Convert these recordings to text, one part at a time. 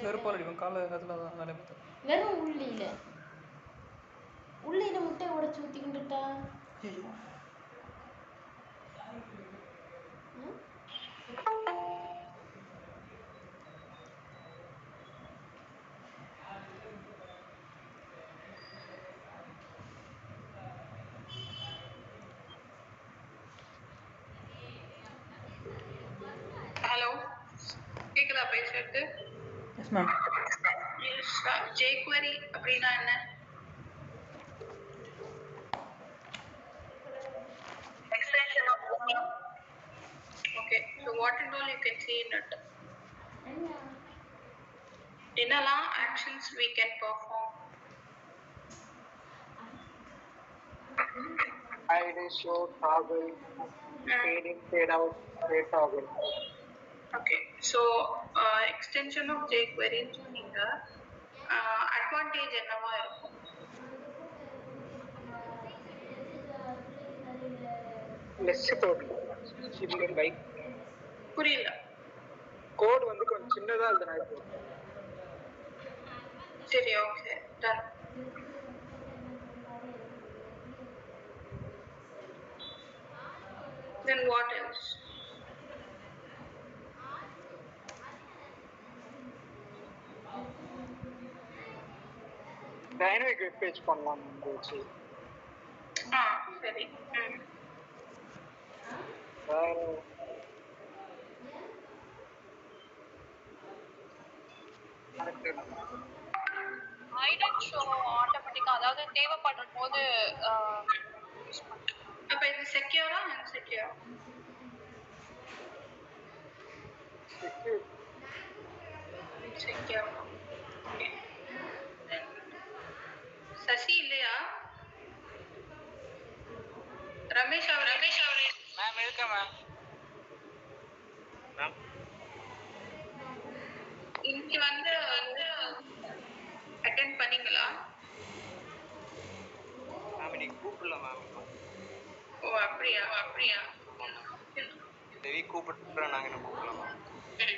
வெறுப்பால் அடிப்பேன் காலை அதில் தான் வேலையை பார்த்தேன். வெறும் உள்ளியில முட்டையை உடைச்சு ஊற்றிக்கிட்டுட்டா. ஐயோ ஹலோ, கேக்குதா பேசுறது? Yes ma'am. jQuery அப்படின்னா என்ன? Extension of okay, so what and all you can see in it? என்னெல்லாம் actions we can perform? Hide, show, toggle, fade in, fade out, fade toggle. Okay, so extension of jQuery சொன்னீங்க. Advantage என்னவா இருக்கும்? Less code. Like புரியல. Code வந்து கொஞ்சம் சின்னதா எழுதுனா இருக்கும். சரி, okay, done. Then what else? Dynamic web page பண்ணலாம் வச்சு. சரி. hide and show ஆட்டோமேட்டிக்கா அதாவது தேவைப்படுற போது யூஸ் பண்ணுங்க. அப்ப இது செக்யூரா அன்செக்யூரா? செக்யூர். ஓகே. சசி இல்லையா? ரமேஷ் அவரே மேம் இருக்க மேம். இன்னைக்கு வந்து அட்டெண்ட் பண்ணீங்களா? மேம் இன்னைக்கு கூப்பிடல மேம். ஓ அப்படியா? இந்த வீக் கூப்பிட்டுறோம், நாங்க இன்னும் கூப்பிடல மேம். சரி.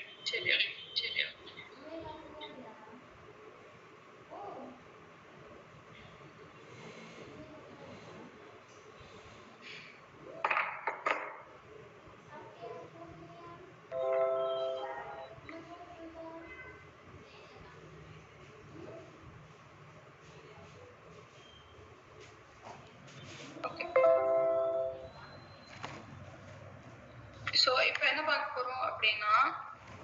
ஸோ இப்போ என்ன பார்க்க போறோம் அப்படின்னா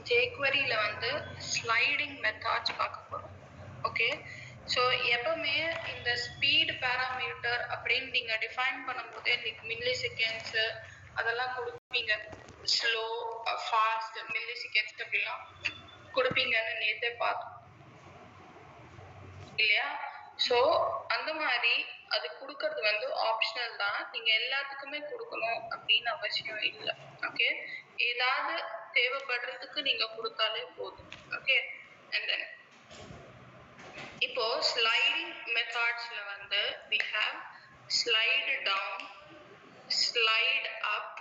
jQueryல வந்து ஸ்லைடிங் மெத்தட்ஸ் பார்க்க போறோம். ஓகே, ஸோ எப்பவுமே இந்த ஸ்பீட் பேராமீட்டர் அப்படின்னு நீங்க டிஃபைன் பண்ணும்போதே மில்லி செகண்ட்ஸ் அதெல்லாம் கொடுப்பீங்க. ஸ்லோ, ஃபாஸ்ட், மில்லி செகண்ட்ஸ் அப்படிலாம் கொடுப்பீங்கன்னு நேற்றே பார்த்தோம் இல்லையா? ஸோ அந்த மாதிரி அது கொடுக்கறது வந்து ஆப்ஷனல் தான். நீங்க எல்லாத்துக்குமே கொடுக்கணும் அப்படின்னு அவசியம் இல்லை. ஓகே, ஏதாவது தேவைப்படுறதுக்கு நீங்க கொடுத்தாலே போதும். ஓகே, அண்ட் தென் இப்போ ஸ்லைடிங் மெத்தட்ஸ்ல வந்து we have slide down, slide up,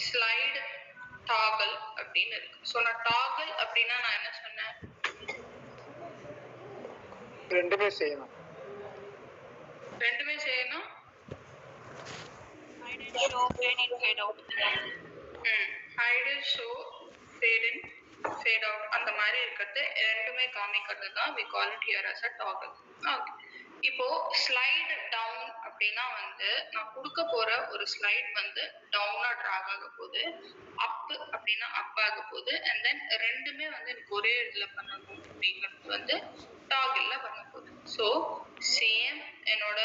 slide toggle அப்படின்னு இருக்கு. ஸோ நான் toggle அப்படின்னா நான் என்ன சொன்னேன்? ரெண்டுமே செய்யணும். hide and show, fade in, fade out. hide and show, fade in, fade out அந்த மாதிரி இருக்கிறது ரெண்டுமே காமிக்கிறது தான் we call it here as a toggle. Okay, இப்போ ஸ்லைட் டவுன் அப்படின்னா வந்து நான் கொடுக்க போற ஒரு ஸ்லைட் வந்து டவுனா டிராக் ஆக போகுது, அப் அப்படின்னா அப் ஆக போகுது, அண்ட் தென் ரெண்டுமே வந்து எனக்கு ஒரே இதுல பண்ணணும் அப்படிங்கிறது வந்து டாகிள்ல பண்ண போகுது. ஸோ சேம் என்னோட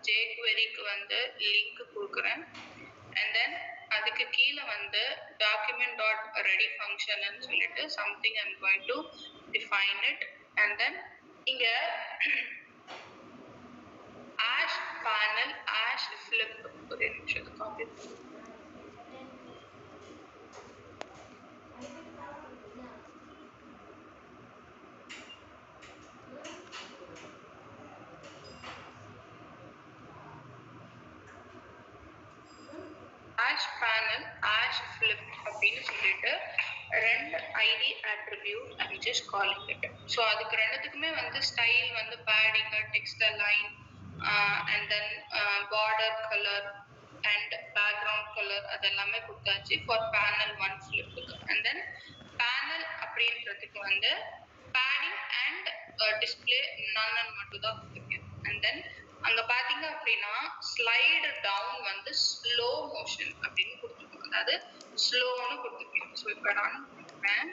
jQueryக்கு வந்து லிங்க் கொடுக்குறேன், அண்ட் தென் அதுக்கு கீழே வந்து டாக்குமெண்ட் டாட் ரெடி ஃபங்க்ஷன் சொல்லிட்டு something I'm going to define it, and then இங்க ஆஷ் பேனல் ஆஷ் ஃபிளிப் ஒரு நிமிஷம் copy hash panel hash flip அப்படின்னு சொல்லிட்டு ரெண்டு ID attribute I'm just calling it. So அதுக்கு ரெண்டுத்துக்குமே வந்து ஸ்டைல் வந்து padding, text align, and then border color and background color அதெல்லாமே கொடுத்தாச்சு for panel 1 flip. And then panel அப்படின்றதுக்கு வந்து padding and display none மட்டும் தான் கொடுத்துருக்கேன். And then அங்க பாத்தீங்க அப்படின்னா ஸ்லைடு டவுன் வந்து ஸ்லோ மோஷன் அப்படின்னு கொடுத்துருக்கோம், அதாவது ஸ்லோன்னு கொடுத்துருக்கேன். ஸோ இப்போ ரன் பண்ணுறேன்.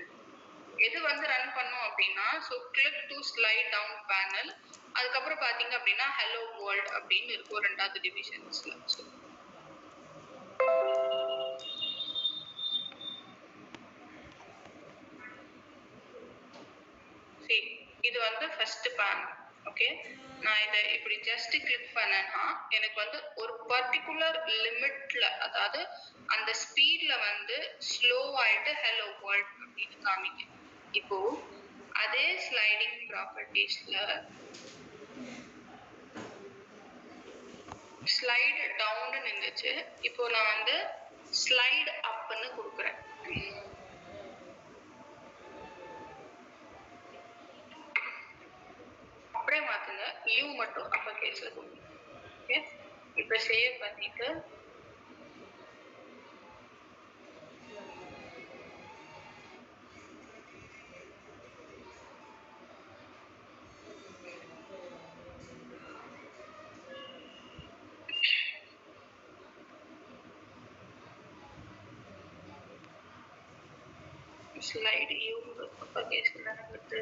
எது வந்து ரன் பண்ணும் அப்படின்னா, so click to slide down panel, அதுக்கப்புறம் பாத்தீங்க அப்படின்னா ஹலோ வேர்ல்ட் அப்படின்னு இருக்கும் ரெண்டாவது டிவிஷன்ஸ்ல. ஸோ இது வந்து ஃபர்ஸ்ட் பேனல். ஓகே, நான் இதை இப்படி ஜஸ்ட் கிளிக் பண்ணேன்னா எனக்கு வந்து ஒரு பர்டிகுலர் லிமிட்ல, அதாவது அந்த ஸ்பீட்ல வந்து ஸ்லோ ஆயிட்டு ஹலோ வேர்ல்ட் அப்படின்னு காமிக்கும். இப்போ அதே ஸ்லைடிங் ப்ராப்பர்ட்டிஸ்ல ஸ்லைடு டவுன் நின்றுச்சு. இப்போ நான் வந்து ஸ்லைடு அப்னு கொடுக்குறேன். அப்படியே மாத்துங்க, யூ மட்டும் அப்பர் கேஸ்ல கொடுங்க. ஓகே, இப்போ சேவ் பண்ணிட்டு ஸ்லைடு யூ அப்பர் கேஸ்ல நடக்குது.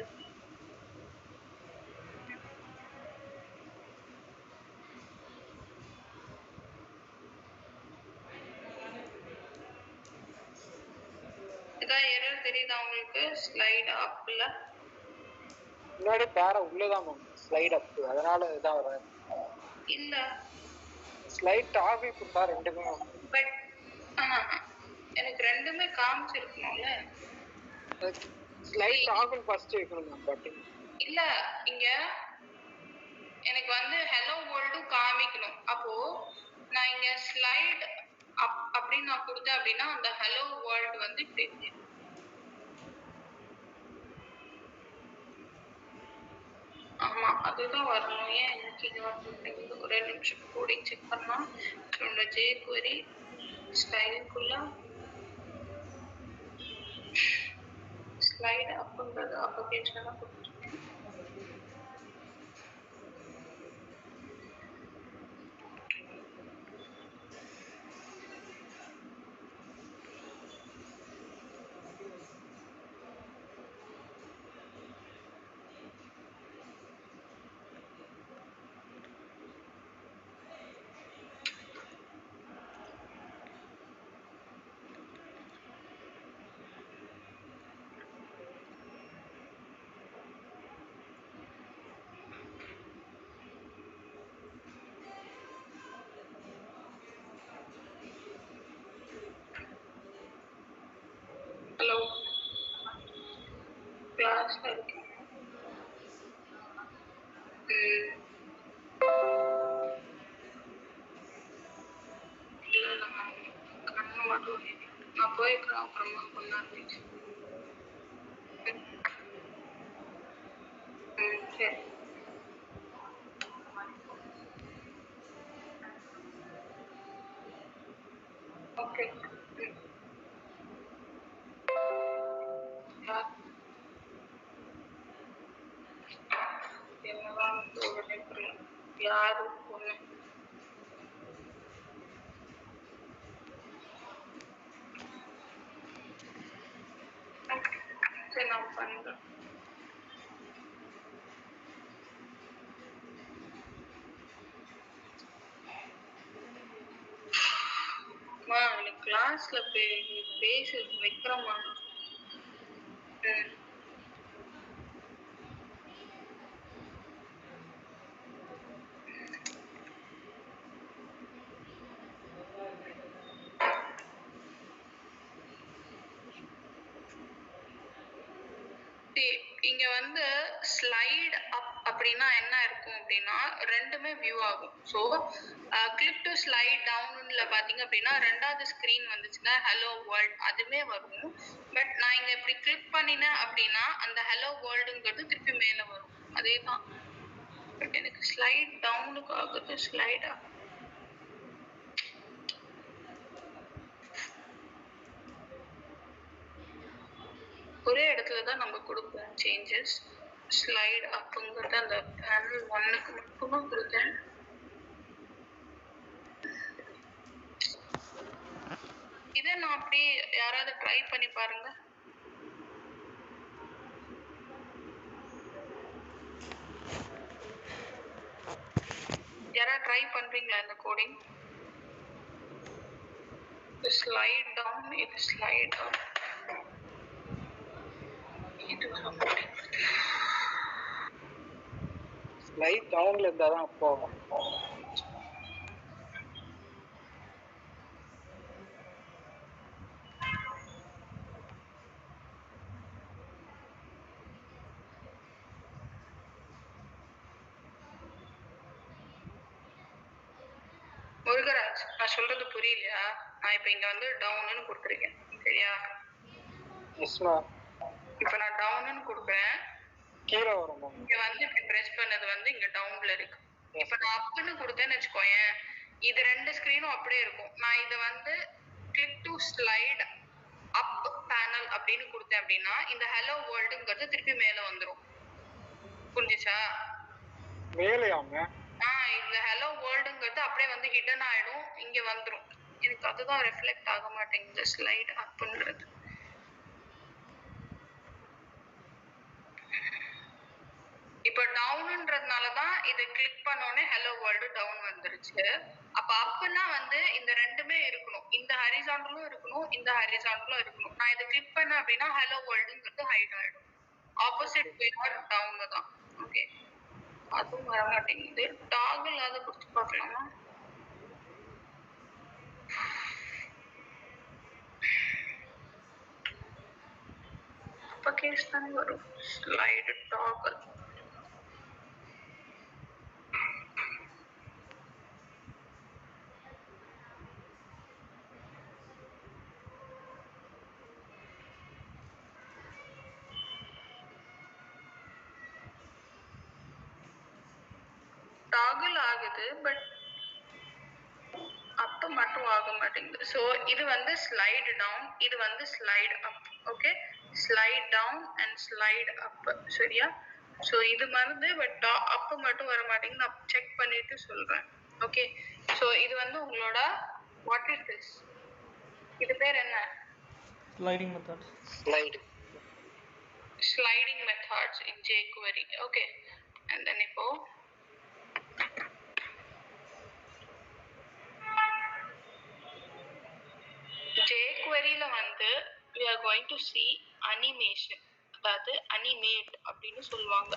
இதான் எரர் தெரியுதா உங்களுக்கு? ஸ்லைடு அப்ல முன்னாடி பேர உள்ளதான் மேம் ஸ்லைட் அப், அதனால இதான் வரும். இல்ல ஸ்லைட் டாபி கொடுத்தா ரெண்டுமே பட் எனக்கு ரெண்டுமே காமிச்சிருக்கணும்ல. ஸ்லைட் டாபிள் ஃபர்ஸ்ட் வைக்கணும் மேம். பட் இல்ல, இங்க எனக்கு வந்து ஹலோ வேர்ல்டும் காமிக்கணும். அப்போ நான் இங்க ஸ்லைட் அப் அப்படின்னு நான் கொடுத்தேன் அப்படின்னா அந்த ஹலோ வேர்ல்டு வந்து இப்படி இருக்கு. ஆமா, அதுதான் வரணும். ஏன் எனக்கு இது வந்து ஒரே நிமிஷம் கோடிங் செக் பண்ணா என்னோட jQuery ஸ்டைலுக்குள்ள ஸ்லைடு அப்படின்றது அப்பகேஷன் தான் கொடுத்துருக்கேன். ஹலோ, கிளாஸ்ல இருக்கேன். இல்ல கண்ணு மட்டும் நான் போய்க்கிறேன் அப்புறமா கொஞ்ச நேரம். சரி. ஓகே. என்னதான் யாரு பொண்ணு? சரி, நான் பண்றேன். எனக்கு கிளாஸ்ல பேசி வைக்கிறோமா? இங்க வந்து ஸ்லைட் அப் அப்படின்னா என்ன இருக்கும் அப்படின்னா ரெண்டுமே வியூ ஆகும். ஸோ கிளிக் டு ஸ்லைட் டவுன்ல பாத்தீங்க அப்படின்னா ரெண்டாவது ஸ்கிரீன் வந்துச்சுன்னா ஹலோ வேர்ல்ட் அதுமே வரும். பட் நான் இங்க இப்படி கிளிக் பண்ணினேன் அப்படின்னா அந்த ஹலோ வேர்ல்டுங்கிறது திருப்பி மேல வரும். அதே தான். பட் எனக்கு ஸ்லைட் டவுனுக்கு ஆகுது ஸ்லைட் அப். ஒரே இடத்துல தான் நம்ம கொடுப்போம் சேஞ்சஸ். ஸ்லைட் அப்புங்கிறது அந்த பேனல் 1க்கு மட்டும்தான் கொடுத்தேன். இதை நான் அப்படியே யாராவது ட்ரை பண்ணி பாருங்க. யாராவது ட்ரை பண்றீங்களா இந்த கோடிங்? ஸ்லைட் டவுன், இது ஸ்லைட் அப். இது ஸ்லைட் டவுன்ல இருந்தா தான் போகும். முருகராஜ், நான் சொல்றது புரியலையா? நான் இப்ப இங்க வந்து டவுன்னு கொடுத்துருக்கேன், சரியா? எஸ்மா. இப்ப நான் டவுன்னு கொடுக்குறேன். கீழே வரும். இங்க வந்து இப்படி பிரஸ் பண்ணது வந்து இங்க டவுன்ல இருக்கு. இப்ப நான் அப்னு கொடுத்தேன்னு வச்சுக்கோயேன், இது ரெண்டு ஸ்கிரீனும் அப்படியே இருக்கும். நான் இதை வந்து click to slide up panel அப்படின்னு கொடுத்தேன் அப்படின்னா இந்த ஹலோ வேர்ல்டுங்கிறது திருப்பி மேல வந்துடும். புரிஞ்சுச்சா? மேலையாங்க? இந்த ஹலோ வேர்ல்டுங்கிறது அப்படியே வந்து ஹிடன் ஆயிடும், இங்க வந்துடும். எனக்கு அதுதான் ரெஃப்ளெக்ட் ஆக மாட்டேங்குது ஸ்லைட் அப்ன்றது. இப்போ டவுன்ன்றதுனால தான் இதை கிளிக் பண்ணோடனே ஹலோ வேர்ல்டு டவுன் வந்துருச்சு. அப்ப அப்னா வந்து இந்த ரெண்டுமே இருக்கணும், இந்த ஹரிசாண்டலும் இருக்கணும், இந்த ஹரிசாண்டலும் இருக்கணும். நான் இதை கிளிக் பண்ணேன் அப்படின்னா ஹலோ வேர்ல்டுங்கிறது ஹைட் ஆயிடும். ஆப்போசிட் டவுன்ல தான். ஓகே, அதுவும் வர மாட்டேங்குது. டாகிள் அதை கொடுத்து பார்க்கலாமா? அப்ப கேஸ் தானே வரும். Slide toggle. டாகிள் ஆகுது, பட் அப்ப மட்டும் ஆக மாட்டேங்குது. ஸோ இது வந்து ஸ்லைட் டவுன், இது வந்து slide up. Okay, slide down and slide up, சரியா? ஸோ இது மருந்து, பட் அப் மட்டும் வர மாட்டேங்குது. நான் செக் பண்ணிட்டு சொல்றேன். ஓகே, ஸோ இது வந்து உங்களோட வாட் இஸ் திஸ்? இது பேர் என்ன? Sliding method. Sliding methods in jQuery. Okay, and then இப்போ jQueryல வந்து we are going to see animation, அதாவது animate அப்படின்னு சொல்லுவாங்க.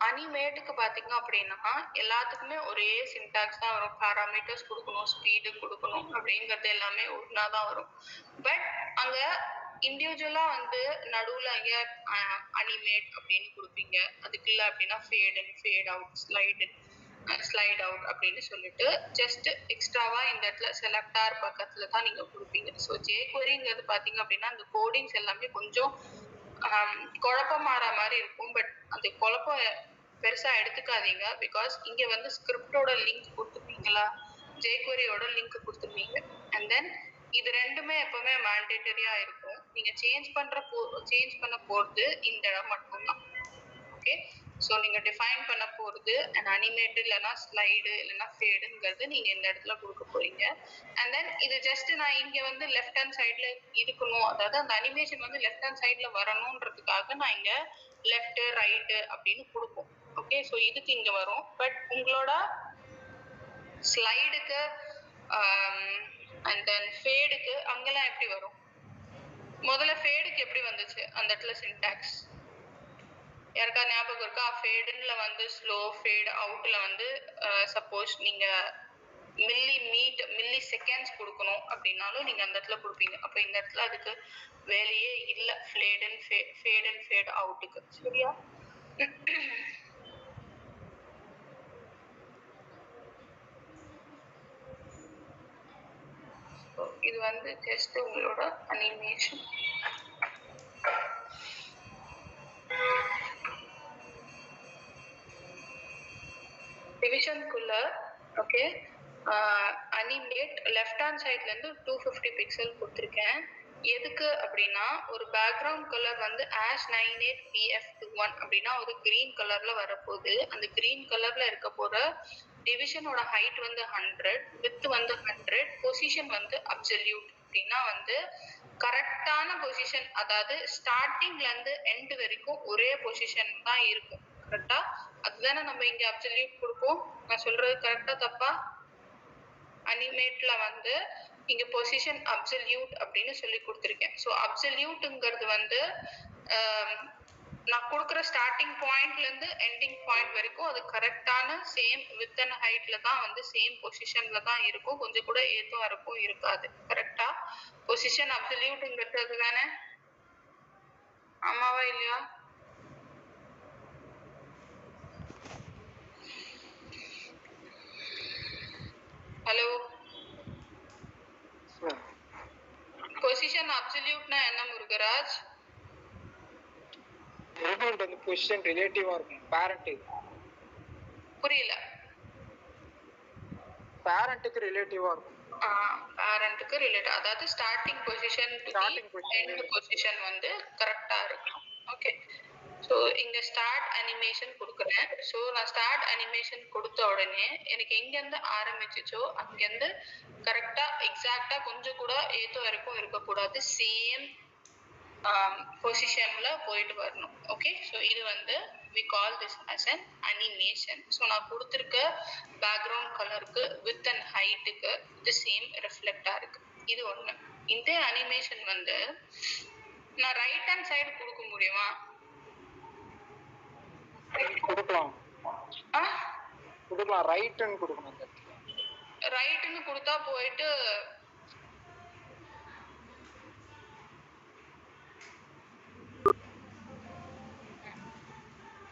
அனிமேட்டுக்கு பாத்தீங்க அப்படின்னா எல்லாத்துக்குமே ஒரே சின்டாக்ஸ் தான் வரும். பாராமீட்டர்ஸ் கொடுக்கணும், ஸ்பீடு கொடுக்கணும் அப்படிங்கிறது எல்லாமே ஒன்னா தான் வரும். பட் அங்க இண்டிவிஜுவலா வந்து நடுவுல அங்க அனிமேட் அப்படின்னு கொடுப்பீங்க. அதுக்கு இல்லை அப்படின்னா ஃபேட் இன், ஃபேட் அவுட், ஸ்லைட் அவுட் அப்படின்னு சொல்லிட்டு ஜஸ்ட் எக்ஸ்ட்ராவா இந்த இடத்துல செலக்டார் பக்கத்துல தான் நீங்க கொடுப்பீங்க. ஸோ jQueryங்கிறது பாத்தீங்க அப்படின்னா அந்த கோடிங்ஸ் எல்லாமே கொஞ்சம் குழப்பமாற மாதிரி இருக்கும். பட் அந்த குழப்பம் பெருசா எடுத்துக்காதீங்க. பிகாஸ் இங்க வந்து ஸ்கிரிப்டோட லிங்க் கொடுத்துருப்பீங்களா, jQueryயோட லிங்க் கொடுத்துருப்பீங்க. அண்ட் தென் இது ரெண்டுமே எப்பவுமே மேண்டேட்டரியா இருக்கும். நீங்க சேஞ்ச் பண்ண போறது இந்த இடம் மட்டும்தான். ஓகே, ஸோ நீங்க டிஃபைன் பண்ண போறது அண்ட் அனிமேட் இல்லைன்னா ஸ்லைடு இல்லைன்னா ஃபேடுங்கிறது நீங்க இந்த இடத்துல கொடுக்க போறீங்க. அண்ட் தென் இது ஜஸ்ட் நான் இங்க வந்து லெஃப்ட் ஹேண்ட் சைட்ல இருக்கணும், அதாவது அந்த அனிமேஷன் வந்து லெஃப்ட் ஹேண்ட் சைட்ல வரணும்ன்றதுக்காக நான் இங்க லெஃப்ட் ரைட்டு அப்படின்னு கொடுப்போம். ஓகே, ஸோ இதுக்கு இங்க வரும். பட் உங்களோட ஸ்லைடுக்கு அண்ட் தென் ஃபேடுக்கு அங்கெல்லாம் எப்படி வரும்? முதல்ல ஃபேடுக்கு எப்படி வந்துச்சு அந்த இடத்துல சின்டாக்ஸ் யாருக்கா ஞாபகம் இருக்கா? ஃபேடுல வந்து ஸ்லோ, ஃபேட் அவுட்ல வந்து சப்போஸ் நீங்க மில்லி செகண்ட்ஸ் கொடுக்கணும் அப்படின்னாலும் நீங்க அந்த இடத்துல கொடுப்பீங்க. அப்ப இந்த இடத்துல அதுக்கு வேலையே இல்லை ஃபேட் அண்ட் ஃபேட் அவுட்டுக்கு. சரியா? இது வந்து ஜஸ்ட் உங்களோட அனிமேஷன். டிவிஷனுக்குள்ள ஓகே அனிமேட் லெஃப்ட் ஹேண்ட் சைட்ல இருந்து 250 பிக்சல் கொடுத்துருக்கேன். எதுக்கு அப்படின்னா ஒரு பேக்ரவுண்ட் கலர் வந்து ASH98BF21 அப்படின்னா ஒரு கிரீன் கலர்ல வரப்போகுது. அந்த கிரீன் கலர்ல இருக்க போற டிவிஷனோட ஹைட் வந்து 100, வித் வந்து 100, பொசிஷன் வந்து அப்சல்யூட் அப்படின்னா வந்து கரெக்டான பொசிஷன், அதாவது ஸ்டார்டிங்ல இருந்து எண்ட் வரைக்கும் ஒரே பொசிஷன் தான் இருக்கும். கரெக்டா? அதுதானே நம்ம இங்க அப்சல்யூட் கொடுப்போம். நான் சொல்றது கரெக்டா தப்பா? அனிமேட்ல வந்து இங்க பொசிஷன் அப்சல்யூட் அப்படின்னு சொல்லி கொடுத்துருக்கேன். ஸோ அப்சல்யூட்ங்கிறது வந்து நான் கொடுக்குற ஸ்டார்டிங் பாயிண்ட்ல இருந்து எண்டிங் பாயிண்ட் வரைக்கும் அது கரெக்டான சேம் வித் அண்ட் ஹைட்ல தான் வந்து சேம் பொசிஷன்ல தான் இருக்கும். கொஞ்சம் கூட ஏத்தோ இருக்கும் இருக்காது. கரெக்டா? பொசிஷன் அப்சல்யூட்ங்கிறது தானே? ஆமாவா இல்லையா? ஹலோ, பொசிஷன் அப்சல்யூட்னா என்ன முருகராஜ்? ரிசல்ட் வந்து பொசிஷன் ரிலேட்டிவா இருக்கும். புரியல. பேரண்ட்டுக்கு ரிலேட்டிவா இருக்கும். பேரண்ட்டுக்கு ரிலேட்டிவ், அதாவது ஸ்டார்டிங் பொசிஷன் எண்ட் பொசிஷன் வந்து கரெக்டா இருக்கணும். ஓகே. ஸோ இங்க ஸ்டார்ட் அனிமேஷன் கொடுக்குறேன். ஸோ நான் ஸ்டார்ட் அனிமேஷன் கொடுத்த உடனே எனக்கு எங்கேருந்து ஆரம்பிச்சிச்சோ அங்கேருந்து கரெக்டா எக்ஸாக்டா கொஞ்சம் கூட ஏத்தோ வரைக்கும் இருக்கக்கூடாது. சேம் பொசிஷன்ல போயிட்டு வரணும். ஓகே. ஸோ இது வந்து we call this as an animation. So நான் கொடுத்துருக்க பேக்ரவுண்ட் கலருக்கு வித் அண்ட் ஹைட்டுக்கு இது சேம் ரிஃப்ளெக்டா இருக்கு. இது ஒண்ணு. இந்த அனிமேஷன் வந்து நான் ரைட் ஹேண்ட் சைடு கொடுக்க முடியுமா? கொடுக்கலாம். ரைட்னு கொடுக்கணும். ரைட்னு கொடுத்தா போயிட்டு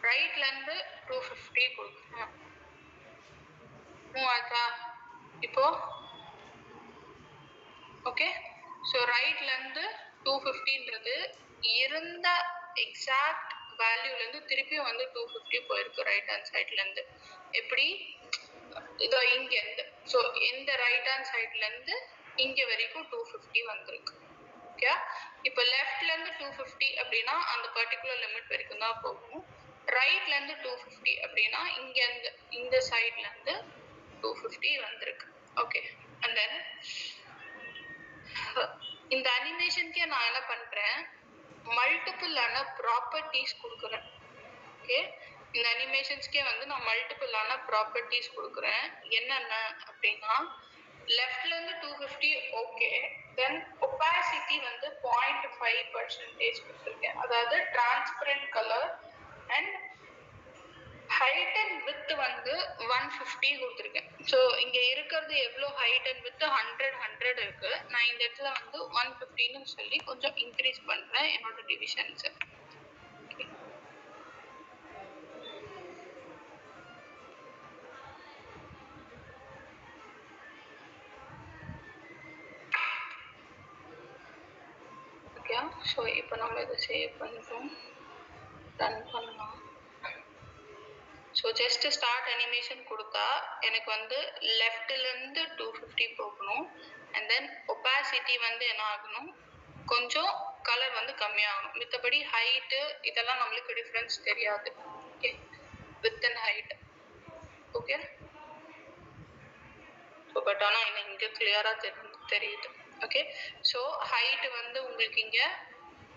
ரைட்ல இருந்து 250 கொடுக்கணும். மூவாச்சா இப்போ? ஓகே. ஸோ ரைட்ல இருந்து 250ன்றது இருந்த எக்ஸாக்ட் வேல்யூல இருந்து திருப்பியும் வந்து 250 போயிருக்கு ரைட் ஹேண்ட் சைட்ல இருந்து. எப்படி? இதோ இங்க இருந்து. ஸோ இந்த ரைட் ஹேண்ட் சைட்ல இருந்து இங்க வரைக்கும் 250 வந்திருக்கு. ஓகே. இப்போ லெஃப்ட்ல இருந்து 250 அப்படின்னா அந்த பர்டிகுலர் லிமிட் வரைக்கும் தான் போகும். ரைட்ல இருந்து 250 அப்படின்னா இங்க இருந்து இந்த சைட்ல இருந்து 250 வந்திருக்கு. ஓகே. அண்ட் தென் இந்த அனிமேஷனுக்கே நான் என்ன பண்றேன், மல்டிபிளான ப்ராப்பர்ட்டிஸ் கொடுக்குறேன். ஓகே. இந்த அனிமேஷன்ஸ்க்கே வந்து நான் மல்டிபிளான ப்ராப்பர்ட்டிஸ் கொடுக்குறேன். என்னென்ன அப்படின்னா லெஃப்ட்ல இருந்து 250 ஓகே. தென் ஒபாசிட்டி வந்து 0.5% கொடுத்துருக்கேன். அதாவது transparent colour and height and width வந்து 150 கொடுத்துருக்கேன். ஸோ இங்க இருக்கிறது எவ்வளோ ஹைட் அண்ட் வித் 100 இருக்கு. நான் இந்த இடத்துல வந்து 150ன்னு சொல்லி கொஞ்சம் இன்க்ரீஸ் பண்றேன் என்னோட டிவிஷன்ஸ். ஓகே. ஸோ இப்போ நம்ம இதை சேவ் பண்ணுறோம், ரன் பண்ணலாம். ஸோ ஜஸ்ட் ஸ்டார்ட் அனிமேஷன் கொடுத்தா எனக்கு வந்து லெஃப்ட்ல இருந்து 250 போகணும். அண்ட் தென் ஒபாசிட்டி வந்து என்ன ஆகணும், கொஞ்சம் கலர் வந்து கம்மியாகணும். மித்தபடி ஹைட்டு இதெல்லாம் நம்மளுக்கு டிஃப்ரென்ஸ் தெரியாது. Okay. Width and height. Okay. So but ஆனால் எனக்கு இங்கே கிளியரா தெரியுது. ஓகே. ஸோ ஹைட் வந்து உங்களுக்கு இங்க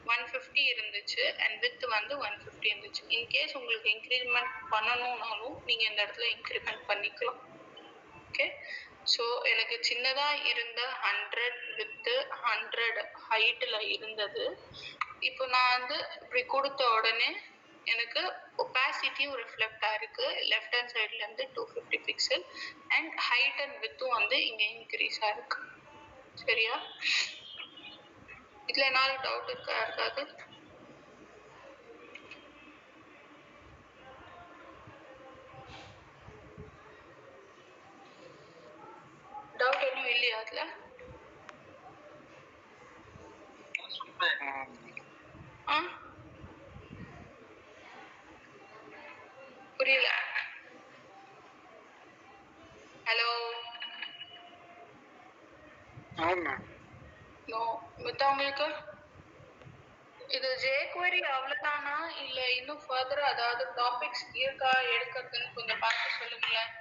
150 இருந்துச்சு அண்ட் வித் வந்து 150 இருந்துச்சு. இன்கேஸ் உங்களுக்கு இன்க்ரிமெண்ட் பண்ணணும்னாலும் நீங்க இந்த இடத்துல இன்க்ரிமெண்ட் பண்ணிக்கலாம். ஓகே. ஸோ எனக்கு சின்னதா இருந்த 100 வித் 100 ஹைட்ல இருந்தது. இப்போ நான் வந்து இப்படி கொடுத்த உடனே எனக்கு ஒபாசிட்டியும் ரிஃப்ளெக்ட் ஆயிருக்கு லெஃப்ட் ஹேண்ட் சைட்ல இருந்து 250 பிக்சல் அண்ட் ஹைட் அண்ட் வித்தும் வந்து இங்க இன்க்ரீஸ் ஆயிருக்கு. சரியா? இதுல ஏதாவது டவுட் இருக்கா யாருக்காவது? டவுட் ஒன்றும் இல்லையா அதுல? ஆ புரியல. ஹலோ ஆமா நோ மத்தவங்களுக்கு இது jQuery அவ்வளவுதானா இல்ல இன்னும் ஃபர்தரா அதாவது டாபிக்ஸ் இருக்கா எடுக்கிறதுன்னு கொஞ்சம் பார்த்து சொல்லுங்களேன்.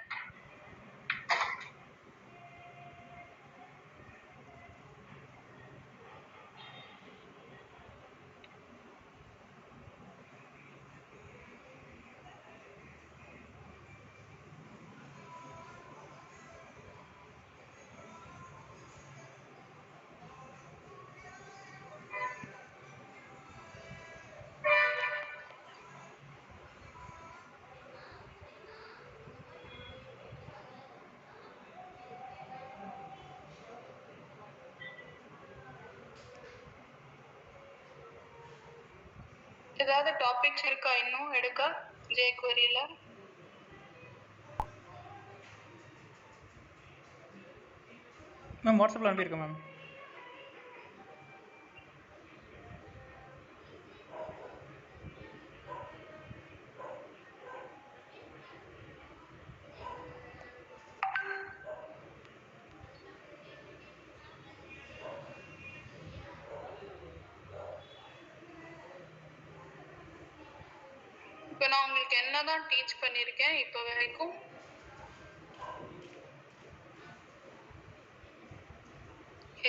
ஏதாவது டாபிக்ஸ் இருக்கா இன்னும் எடுக்க jQueryல? மேம் வாட்ஸ்அப்பில் அனுப்பியிருக்கேன் மேம். இப்போ நான் உங்களுக்கு என்னதான் டீச் பண்ணிருக்கேன் இப்போ வரைக்கும்?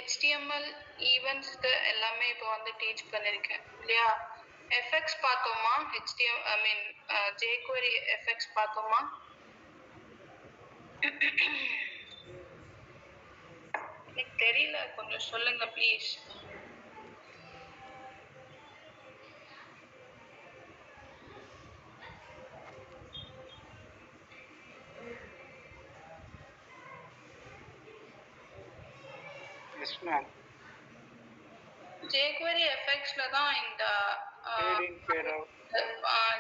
HTML ஈவென்ட்ஸ் எல்லாமே இப்போ வந்து டீச் பண்ணிருக்கேன் இல்லையா? FX பார்த்தோமா? jQuery FX பார்த்தோமா? எனக்கு தெரியல, கொஞ்சம் சொல்லுங்க ப்ளீஸ். எஸ் மேம் jQuery FX-ல தான் இந்த fade in fade out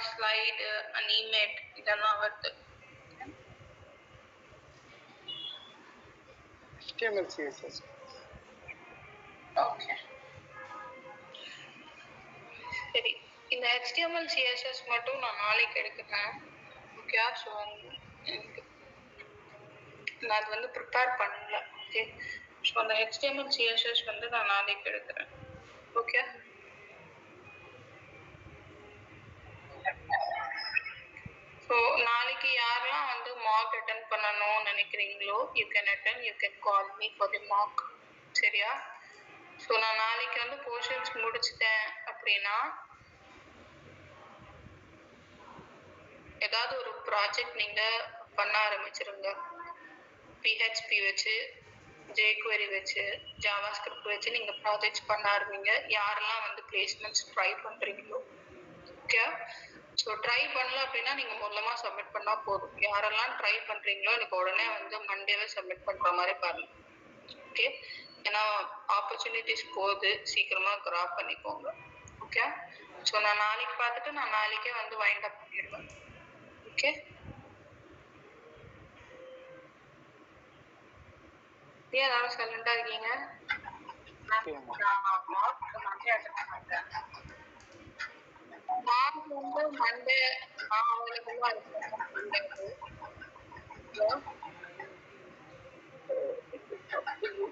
slide animate இதெல்லாம் வருது. HTML CSS ஓகே சரி, இந்த HTML CSS மட்டும் நான் நாளைக்கு எடுக்கிறேன். ஓகே ஸோ எனக்கு நான் அது வந்து ப்ரிப்பேர் பண்ணல. ஓகே ஸோ அந்த HTML CSS வந்து நான் நாளைக்கு எடுக்கிறேன். ஓகே ஸோ நாளைக்கு யாரெல்லாம் வந்து மார்க் அட்டென்ட் பண்ணணும்னு நினைக்கிறீங்களோ you can attend, you can call me for the mark. சரியா? ஸோ நான் நாளைக்கு வந்து போர்ஷன்ஸ் முடிச்சிட்டேன் அப்படின்னா ஏதாவது ஒரு ப்ராஜெக்ட் நீங்க பண்ண ஆரம்பிச்சிருங்க. PHP வச்சு, jQuery வச்சு, JavaScript வச்சு நீங்க ப்ராஜெக்ட்ஸ் பண்ண ஆரம்பிங்க. யாரெல்லாம் வந்து பிளேஸ்மெண்ட்ஸ் ட்ரை பண்றீங்களோ. ஓகே ஸோ ட்ரை பண்ணல அப்படின்னா நீங்க மூலமா சப்மிட் பண்ணா போதும். யாரெல்லாம் ட்ரை பண்றீங்களோ எனக்கு உடனே வந்து மண்டேவே சப்மிட் பண்ற மாதிரி பாருங்க. ஓகே ஏன்னா ஆப்பர்ச்சுனிட்டிஸ் போகுது, சீக்கிரமா கிராப் பண்ணிக்கோங்க. ஓகே ஸோ நான் நாளைக்கு பார்த்துட்டு நான் நாளைக்கே வந்து வைண்ட் அப் பண்ணிடுவேன். ஓகே ஏன் எல்லாரும் சைலண்டா இருக்கீங்க? மார்க் வந்து மண்டே நான் அவைலபிளா இருக்கேன். மண்டே